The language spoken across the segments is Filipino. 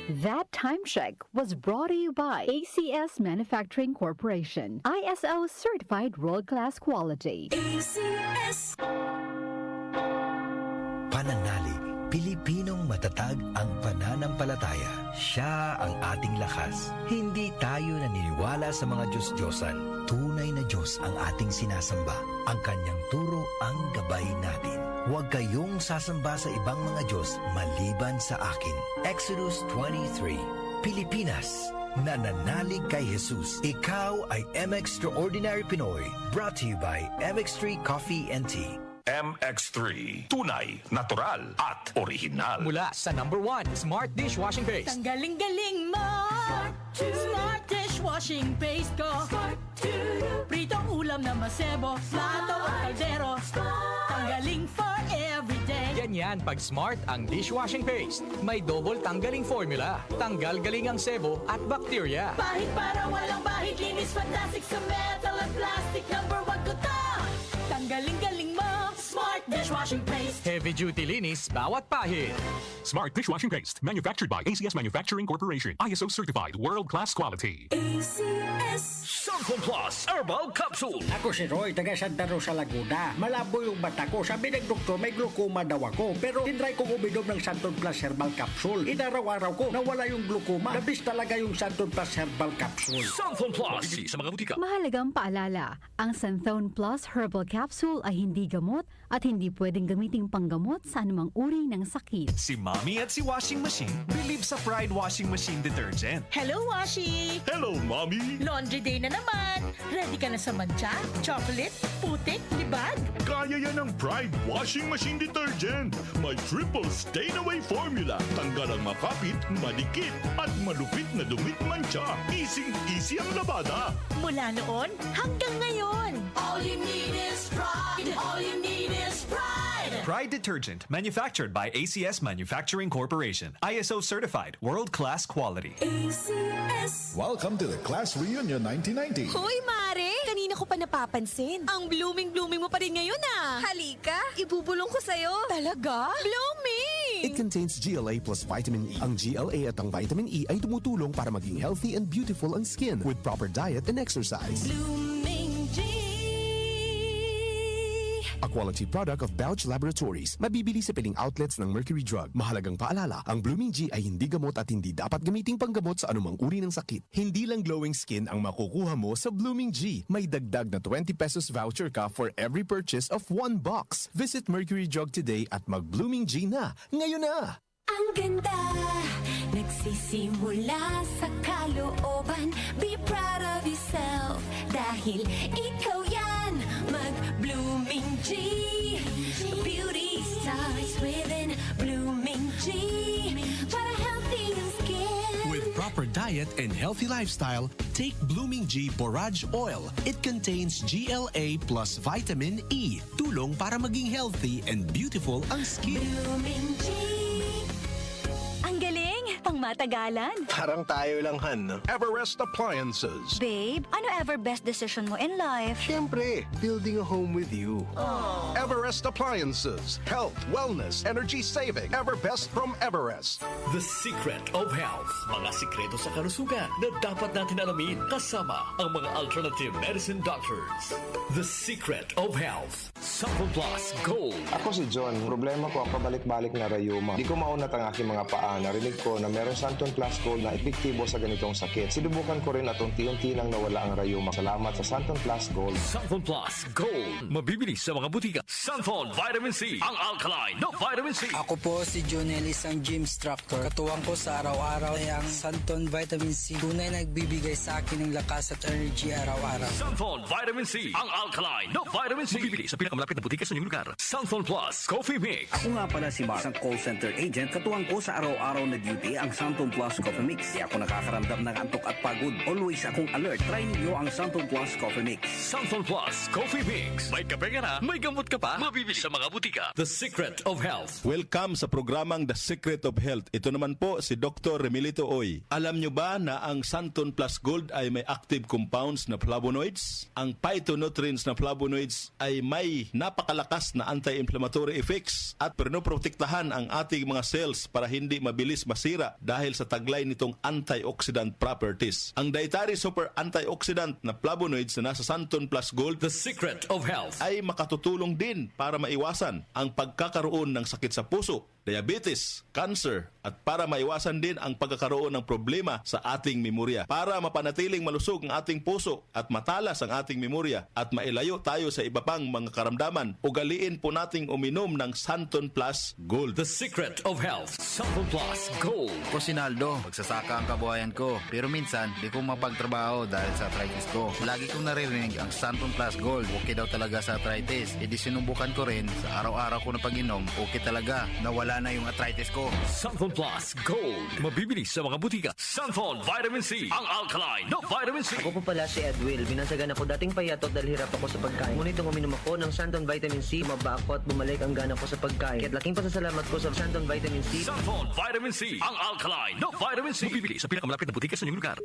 That time check was brought to you by ACS Manufacturing Corporation, ISO certified world-class quality. ACS. Pananalig, Pilipinong matatag ang pananampalataya. Siya ang ating lakas. Hindi tayo naniniwala sa mga Diyos-Diyosan. Tunay na Diyos ang ating sinasamba. Ang kanyang turo ang gabay natin. Huwag kayong sasamba sa ibang mga Diyos maliban sa akin. Exodus 23. Pilipinas, nananalig kay Jesus. Ikaw ay M-Extraordinary Pinoy. Brought to you by MX3 Coffee and Tea. MX3. Tunay, natural, at original. Mula sa #1 Smart Dishwashing Paste. Ang galing-galing mo. Smart dishwashing paste ko. Pritong ulam na masebo. Plato o kaldero. Tanggaling for everyday. Ganyan pag Smart ang dishwashing paste. May double tanggaling formula. Tanggal galing ang sebo at bakterya. Bahid para walang bahid. Linis fantastic sa metal at plastic. #1 ko to. Tanggaling-galing mo. Smart dishwashing paste. Heavy duty linis bawat pahid. Smart Dishwashing Paste, manufactured by ACS Manufacturing Corporation. ISO certified, world-class quality. ACS. Santon Plus Herbal Capsule. Ako si Roy, taga Santa Rosa, Laguna. Malabo yung mata ko. Sabi ng doktor, may glaucoma daw ako. Pero tinry kong uminom ng Santon Plus Herbal Capsule. Inaraw-araw ko, nawala yung glaucoma. Nabis talaga yung Santon Plus Herbal Capsule. Santon Plus. Bibili sa mga butika. Mahalagang paalala, ang Santhone Plus Herbal Capsule ay hindi gamot at hindi pwedeng gamiting panggamot sa anumang uri ng sakit. Si Mommy at si Washing Machine believe sa Pride Washing Machine Detergent. Hello, Washi! Hello, Mommy. Laundry day na naman. Ready ka na sa mancha, chocolate, putik, libag? Kaya yan ng Pride Washing Machine Detergent. May triple stain-away formula. Tanggal ang makapit, malikit, at malupit na dumit mancha. Easy ang labada. Mula noon hanggang ngayon. All you need is pride. All you need is pride. Pride Detergent, manufactured by ACS Manufacturing Corporation. ISO certified, world-class quality. ACS. Welcome to the Class Reunion 1990. Hoy, Mare! Kanina ko pa napapansin. Ang blooming-blooming mo pa rin ngayon ah. Halika, ibubulong ko sa'yo. Talaga? Blooming! It contains GLA plus vitamin E. Ang GLA at ang vitamin E ay tumutulong para maging healthy and beautiful ang skin with proper diet and exercise. Blooming G. A quality product of Bauch Laboratories. Mabibili sa piling outlets ng Mercury Drug. Mahalagang paalala, ang Blooming G ay hindi gamot at hindi dapat gamiting panggamot sa anumang uri ng sakit. Hindi lang glowing skin ang makukuha mo sa Blooming G. May dagdag na 20 pesos voucher ka for every purchase of 1 box. Visit Mercury Drug today at mag-Blooming G na. Ngayon na! Ang ganda, nagsisimula sa kalooban. Be proud of yourself, dahil ikaw yan. Mag-Blooming G. Beauty starts within. Blooming G. Para healthy ang skin. With proper diet and healthy lifestyle, take Blooming G Borage Oil. It contains GLA plus vitamin E. Tulong para maging healthy and beautiful ang skin. Blooming G. Ang galing! Pang matagalan. Parang tayo lang, Han, no? Everest Appliances. Babe, ano ever best decision mo in life? Siyempre, building a home with you. Everest Appliances. Health, wellness, energy saving. Everbest from Everest. The Secret of Health. Mga sikreto sa kalusugan na dapat natin alamin kasama ang mga alternative medicine doctors. The Secret of Health. Santon Plus Gold. Ako si John. Problema ko ang pabalik-balik na rayuma. Di ko maunat ang aking mga paa. Narinig ko na meron Santon Plus Gold na epektibo sa ganitong sakit. Sinubukan ko rin at unti-unti nang nawala ang rayuma. Salamat sa Santon Plus Gold. Santon Plus Gold. Mabibili sa mga butika. Santon Vitamin C. Ang alkaline na vitamin C. Ako po si John Ellis, ang gym instructor. Katuwang ko sa araw-araw ay ang Santon Vitamin C. Tunay nagbibigay sa akin ng lakas at energy araw-araw. Santon Vitamin C. Ang alkaline na vitamin C. Mabibili sa pinakamalapit na butika sa inyong lugar. Santon Plus Coffee Mix. Ako nga pala si Mark, ang call center agent. Katuwang ko sa araw-araw na duty ang Santon Plus Coffee Mix. Di ako nakakaramdam ng antok at pagod. Always akong alert. Try ninyo ang Santon Plus Coffee Mix. Santon Plus Coffee Mix. May kape ka na, may gamot ka pa. Mabibili sa mga butika. The Secret of Health. Welcome sa programang The Secret of Health. Ito naman po si Dr. Remilito Oy. Alam nyo ba na ang Santon Plus Gold ay may active compounds na flavonoids? Ang phytonutrients na flavonoids ay may napakalakas na anti-inflammatory effects at pinoprotektahan ang ating mga cells para hindi mabilis masira dahil sa taglay nitong antioxidant properties. Ang dietary super antioxidant na flavonoids na nasa Santon Plus Gold, The Secret of Health, ay makatutulong din para maiwasan ang pagkakaroon ng sakit sa puso, diabetes, cancer, at para maiwasan din ang pagkakaroon ng problema sa ating memorya. Para mapanatiling malusog ang ating puso at matalas ang ating memorya at mailayo tayo sa iba pang mga karamdaman, ugaliin po nating uminom ng Santon Plus Gold. The Secret of Health, Santon Plus Gold. Ako si Naldo, magsasaka ang kabuhayan ko. Pero minsan, di ko mapagtrabaho dahil sa arthritis ko. Lagi kong naririnig ang Santon Plus Gold. Okay daw talaga sa arthritis. E di sinubukan ko rin sa araw-araw ko na pag-inom. Okay talaga. Nawala na yung arthritis ko. Santon Plus Gold. Mabibili sa mga butika. Santon Vitamin C. Ang alkaline na vitamin C. Ako po pala si Edwil. Binasagan ako dating payatot dahil hirap ako sa pagkain. Ngunit nung uminom ako ng Santon Vitamin C, maba ako at bumalik ang gana ko sa pagkain. Kaya't laking pasasalamat ko sa Santon Vitamin C. Santon Vitamin C. Ang alkaline na vitamin C. Mabibili sa pinakamalapit na butika sa inyong lugar.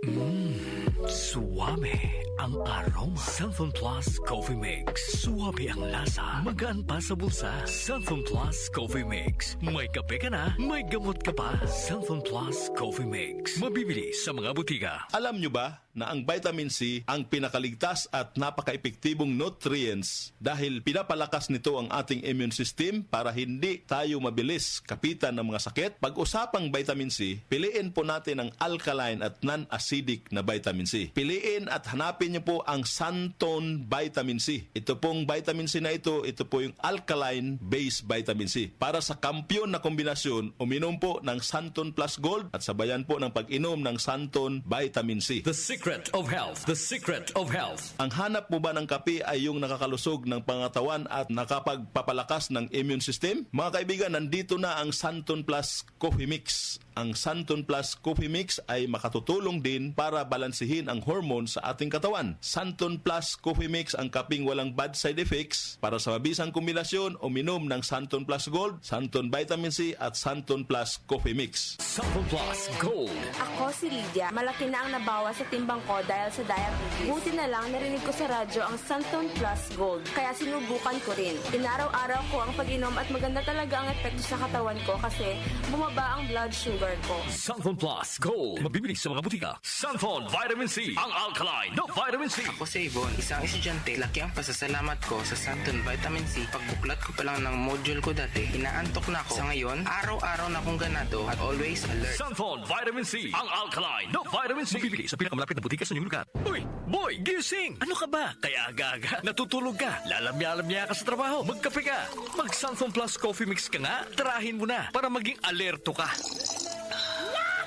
Suwame ang aroma. Santon Plus Coffee Mix. Suwabe ang lasa. Magaan pa sa bulsa. Santon Plus Coffee Mix. May kape ka na, may gamot ka pa. Santon Plus Coffee Mix. Mabibili sa mga butika. Alam nyo ba na ang vitamin C ang pinakaligtas at napaka-epektibong nutrients dahil pinapalakas nito ang ating immune system para hindi tayo mabilis kapitan ng mga sakit? Pag-usapang vitamin C, piliin po natin ang alkaline at non-acidic na vitamin C. Piliin at hanapin nyo po ang Santon Vitamin C. Ito pong vitamin C na ito po yung alkaline-based vitamin C. Para sa kampyon na kombinasyon, uminom po ng Santon Plus Gold at sabayan po ng pag-inom ng Santon Vitamin C. The Secret of Health. The Secret of Health. Ang hanap mo ba ng kape ay yung nakakalusog ng pangatawan at nakapagpapalakas ng immune system? Mga kaibigan, nandito na ang Santon Plus Coffee Mix. Ang Santon Plus Coffee Mix ay makatutulong din para balansihin ang hormone sa ating katawan. Santon Plus Coffee Mix ang kaping walang bad side effects. Para sa mabisang kombinasyon, uminom ng Santon Plus Gold, Santon Vitamin C at Santon Plus Coffee Mix. Santon Plus Gold. Ako si Lydia. Malaki na ang nabawas sa timbang ko dahil sa diabetes. Buti na lang narinig ko sa radyo ang Santon Plus Gold. Kaya sinubukan ko rin. Inaraw-araw ko ang pag-inom at maganda talaga ang epekto sa katawan ko kasi bumaba ang blood sugar ko. Santon Plus Gold. Mabibili sa mga butika. Santon Vitamin C. Ang alkaline na vitamin C. Ako si Yvonne, isang estudyante. Laki ang pasasalamat ko sa Santon Vitamin C. Pagbuklat ko pa lang ng module ko dati, inaantok na ako. Sa ngayon, araw-araw na akong ganado at always alert. Santon Vitamin C. Ang alkaline na vitamin C. Mabibili sa pinakamalapit na butika sa inyong lugar. Uy, boy, gising! Ano ka ba? Kaya aga-aga, natutulog ka. Lalamya-lamya ka sa trabaho. Magkape ka. Mag Santon Plus Coffee Mix ka nga. Tarahin mo na para maging alerto ka.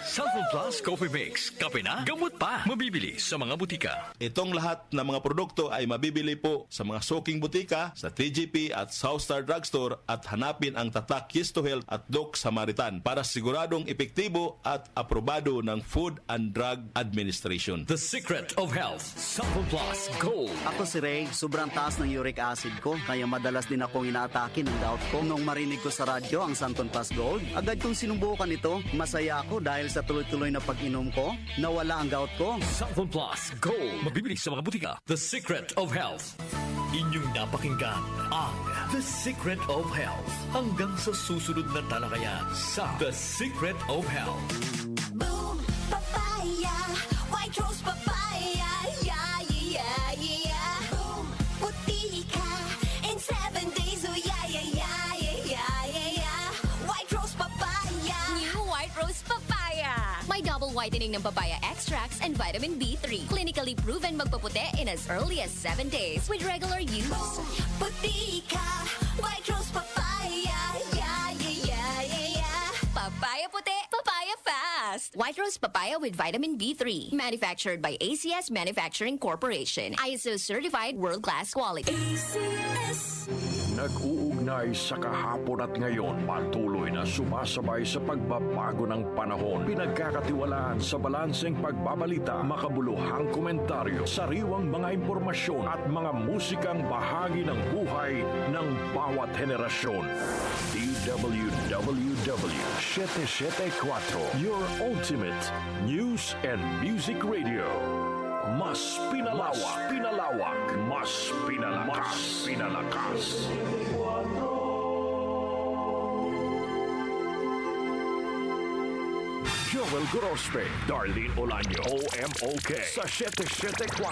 Santon Plus Coffee Mix. Kape na, gamot pa. Mabibili sa mga butika. Itong lahat ng mga produkto ay mabibili po sa mga suking butika, sa TGP at Southstar Drugstore at hanapin ang tatak Kiss to Health at Doc Samaritan para siguradong epektibo at aprobado ng Food and Drug Administration. The Secret of Health. Santon Plus Gold. Ako si Ray, sobrang taas ng uric acid ko kaya madalas din akong inaatake ng gout ko. Nung marinig ko sa radyo ang Santon Plus Gold, agad kong sinubukan ito. Masaya ako dahil sa tuloy-tuloy na pag-inom ko, nawala ang gout ko. Santon Plus Gold. Mabibili sa mga butika. The Secret of Health. Inyong napakinggan ang The Secret of Health. Hanggang sa susunod na talakayan sa The Secret of Health. Boom, papaya, white rose papaya, yeah, yeah, yeah. Boom, puti ka in 7 days, oh yeah, yeah, yeah, yeah, yeah, yeah. White rose papaya. New White Rose Papaya. May double whitening ng papaya extracts and vitamin B3. Clinically proven magpaputi in as early as 7 days with regular use. Boom, puti ka, white rose papaya, yeah, yeah, yeah, yeah, yeah. Papaya puti, papaya fast. White Rose Papaya with vitamin B3. Manufactured by ACS Manufacturing Corporation. ISO certified world-class quality. ACS. Nag-uugnay sa kahapon at ngayon, patuloy na sumasabay sa pagbabago ng panahon. Pinagkakatiwalaan sa balanseng pagbabalita, makabuluhang komentaryo, sariwang mga impormasyon at mga musikang bahagi ng buhay ng bawat henerasyon. DWWW 774, your ultimate news and music radio. Mas pinalawak, mas pinalakas. Joel Gorospe, Darlene Olaño, OMOK sa 774.